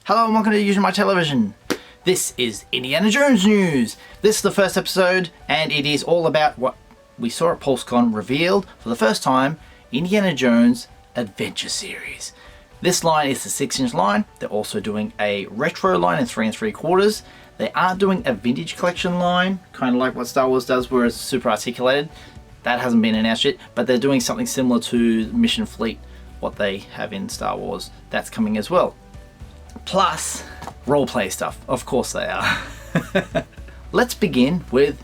Hello and welcome to Usualmike Television. This is Indiana Jones news. This is the first episode and it is all about what we saw at PulseCon revealed for the first time, Indiana Jones Adventure Series. This line is the 6-inch line. They're also doing a retro line in 3 3/4. They are doing a vintage collection line, kind of like what Star Wars does where it's super articulated. That hasn't been announced yet, but they're doing something similar to Mission Fleet, what they have in Star Wars. That's coming as well. Plus, roleplay stuff. Of course they are. Let's begin with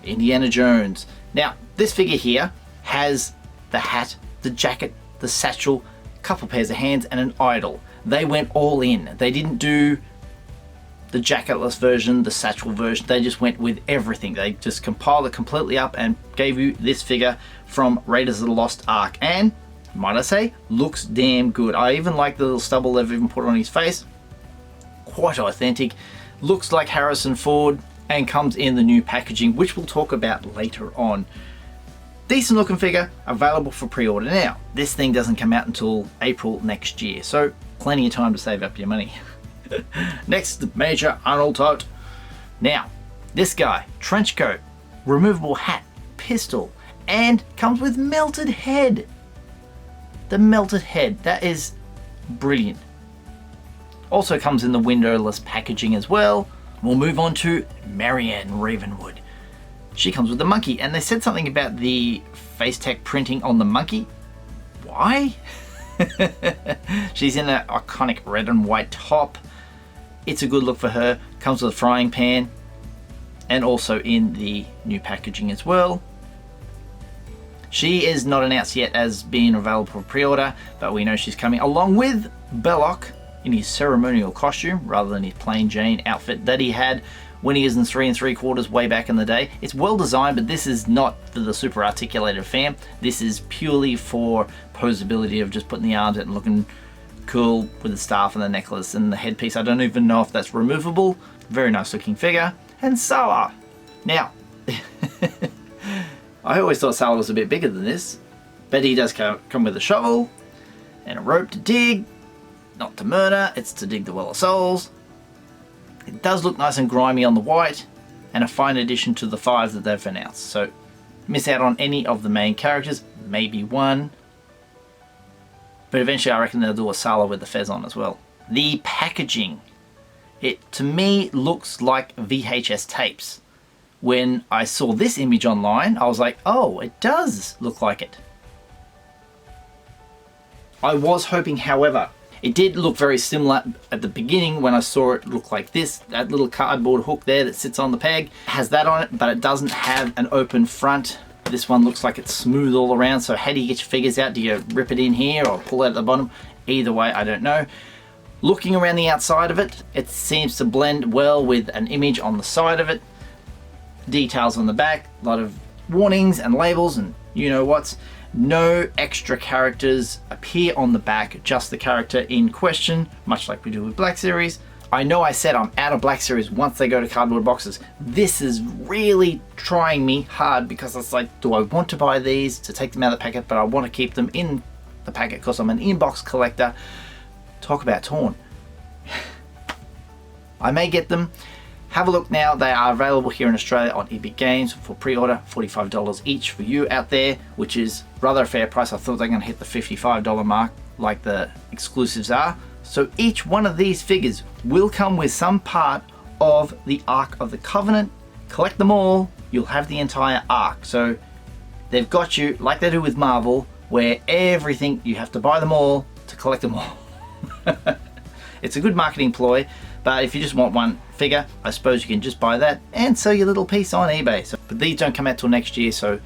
Indiana Jones. Now, this figure here has the hat, the jacket, the satchel, a couple pairs of hands, and an idol. They went all in. They didn't do the jacketless version, the satchel version. They just went with everything. They just compiled it completely up and gave you this figure from Raiders of the Lost Ark. And, might I say, looks damn good. I even like the little stubble they've even put on his face. Quite authentic. Looks like Harrison Ford and comes in the new packaging, which we'll talk about later on. Decent looking figure, available for pre-order now. This thing doesn't come out until April next year, so plenty of time to save up your money. Next, Major Arnold Tote. Now, this guy, trench coat, removable hat, pistol, and comes with melted head. The melted head, that is brilliant. Also comes in the windowless packaging as well. We'll move on to Marianne Ravenwood. She comes with the monkey, and they said something about the face tech printing on the monkey. Why? She's in an iconic red and white top. It's a good look for her. Comes with a frying pan, and also in the new packaging as well. She is not announced yet as being available for pre-order, but we know she's coming along with Bellock in his ceremonial costume rather than his plain Jane outfit that he had when he was in 3 3/4 way back in the day. It's well designed, but this is not for the super articulated fan. This is purely for posability of just putting the arms out and looking cool with the staff and the necklace and the headpiece. I don't even know if that's removable. Very nice looking figure. And Sala. Now, I always thought Sala was a bit bigger than this, but he does come with a shovel and a rope to dig. Not to murder, it's to dig the Well of Souls. It does look nice and grimy on the white, and a fine addition to the 5 that they've announced. So, miss out on any of the main characters, maybe one. But eventually I reckon they'll do a Sala with the fez on as well. The packaging. It, to me, looks like VHS tapes. When I saw this image online, I was like, oh, it does look like it. I was hoping, however, it did look very similar at the beginning when I saw it look like this. That little cardboard hook there that sits on the peg has that on it, but it doesn't have an open front. This one looks like it's smooth all around, so how do you get your figures out? Do you rip it in here or pull it at the bottom? Either way, I don't know. Looking around the outside of it, it seems to blend well with an image on the side of it. Details on the back, a lot of warnings and labels and you know what's. No extra characters appear on the back, just the character in question, much like we do with Black Series. I know I said I'm out of Black Series once they go to cardboard boxes. This is really trying me hard because it's like, do I want to buy these to take them out of the packet, but I want to keep them in the packet because I'm an inbox collector. Talk about torn. I may get them. Have a look now. They are available here in Australia on eBay Games for pre-order, $45 each for you out there, which is rather a fair price. I thought they were going to hit the $55 mark like the exclusives are. So each one of these figures will come with some part of the Ark of the Covenant. Collect them all, you'll have the entire Ark. So they've got you, like they do with Marvel, where everything, you have to buy them all to collect them all. It's a good marketing ploy. But if you just want one figure, I suppose you can just buy that and sell your little piece on eBay. So, but these don't come out till next year, so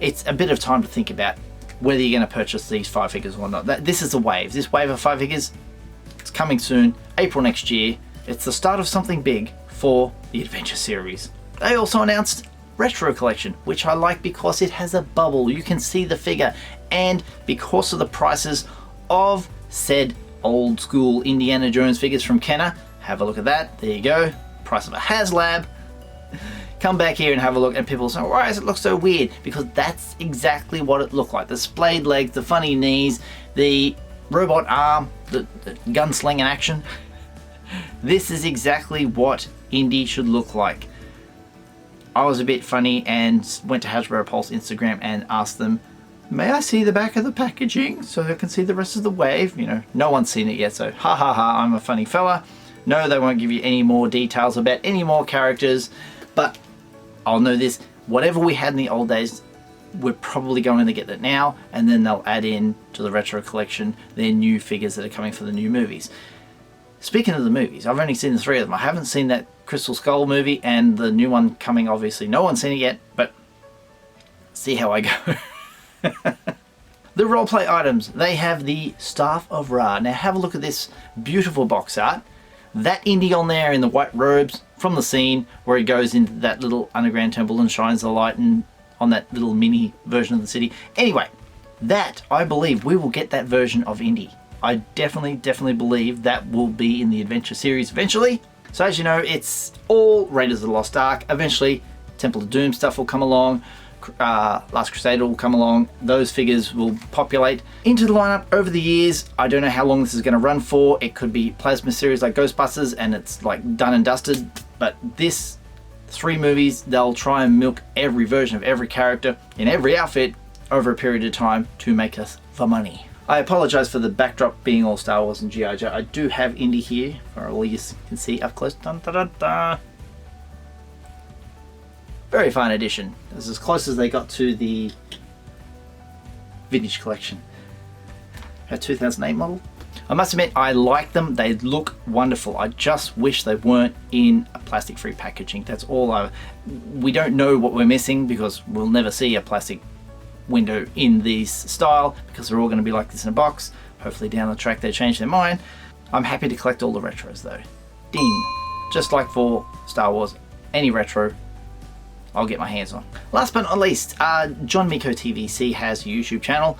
it's a bit of time to think about whether you're going to purchase these 5 figures or not. This is a wave. This wave of 5 figures, it's coming soon, April next year. It's the start of something big for the Adventure Series. They also announced Retro Collection, which I like because it has a bubble. You can see the figure, and because of the prices of said old school Indiana Jones figures from Kenner. Have a look at that. There you go. Price of a HasLab. Come back here and have a look, and people say, why does it look so weird? Because that's exactly what it looked like. The splayed legs, the funny knees, the robot arm, the gunslinging action. This is exactly what Indy should look like. I was a bit funny and went to Hasbro Pulse Instagram and asked them, may I see the back of the packaging so I can see the rest of the wave? You know, no one's seen it yet, so ha ha ha, I'm a funny fella. No, they won't give you any more details about any more characters, but I'll know this, whatever we had in the old days, we're probably going to get that now, and then they'll add in to the retro collection their new figures that are coming for the new movies. Speaking of the movies, I've only seen the 3 of them. I haven't seen that Crystal Skull movie and the new one coming, obviously. No one's seen it yet, but see how I go. The roleplay items, they have the Staff of Ra. Now have a look at this beautiful box art. That Indy on there in the white robes from the scene where he goes into that little underground temple and shines the light and on that little mini version of the city. Anyway, that, I believe we will get that version of Indy. I definitely believe that will be in the Adventure series eventually. So as you know, it's all Raiders of the Lost Ark. Eventually, Temple of Doom stuff will come along. Last Crusader will come along. Those figures will populate into the lineup over the years. I don't know how long this is going to run for. It could be plasma series like Ghostbusters and it's like done and dusted. But this 3 movies, they'll try and milk every version of every character in every outfit over a period of time to make us the money. I apologize for the backdrop being all Star Wars and G.I. Joe. I do have Indy here for all you can see up close. Dun, dun, dun, dun. Very fine edition. It's as close as they got to the vintage collection. A 2008 model. I must admit, I like them. They look wonderful. I just wish they weren't in a plastic-free packaging. That's all. We don't know what we're missing because we'll never see a plastic window in this style because they're all going to be like this in a box. Hopefully down the track they change their mind. I'm happy to collect all the retros though. Ding. Just like for Star Wars, any retro I'll get my hands on. Last but not least, John Miko TVC has a YouTube channel.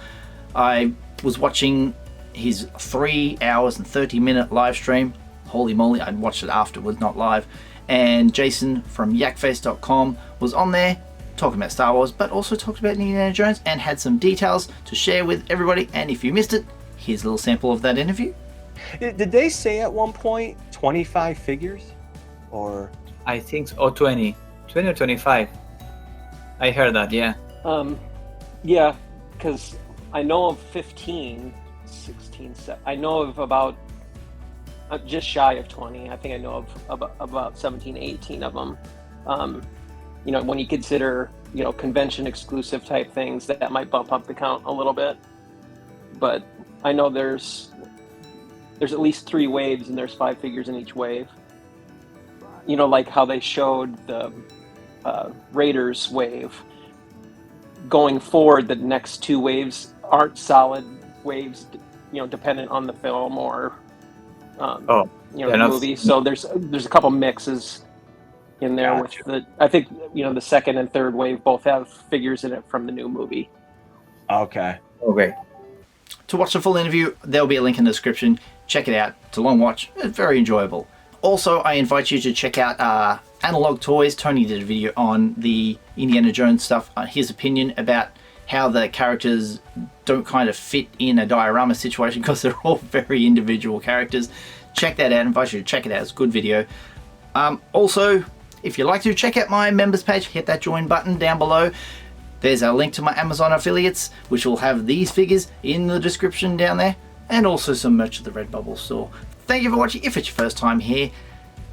I was watching his 3 hours and 30-minute live stream. Holy moly, I'd watched it afterwards, not live. And Jason from yakface.com was on there talking about Star Wars, but also talked about Indiana Jones and had some details to share with everybody. And if you missed it, here's a little sample of that interview. Did they say at one point 25 figures? Or I think so. 20 or 25. I heard that, yeah. Yeah, because I know of 15, 16, I know of about just shy of 20. I think I know of about 17, 18 of them. You know, when you consider, you know, convention exclusive type things, that might bump up the count a little bit. But I know there's at least 3 waves and there's 5 figures in each wave. You know, like how they showed the Raiders wave. Going forward, the next 2 waves aren't solid waves, you know, dependent on the film or you know, the movie. So there's a couple mixes in there. Gotcha. With I think, you know, the 2nd and 3rd wave both have figures in it from the new movie. Okay. To watch the full interview, there'll be a link in the description. Check it out. It's a long watch. It's very enjoyable. Also, I invite you to check out Analog Toys. Tony did a video on the Indiana Jones stuff, his opinion about how the characters don't kind of fit in a diorama situation because they're all very individual characters. Check that out. I invite you to check it out. It's a good video. Also, if you'd like to, check out my members page. Hit that join button down below. There's a link to my Amazon affiliates, which will have these figures in the description down there, and also some merch at the Redbubble store. Thank you for watching. If it's your first time here,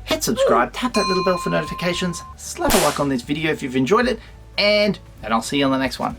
hit subscribe, tap that little bell for notifications, slap a like on this video if you've enjoyed it, and I'll see you on the next one.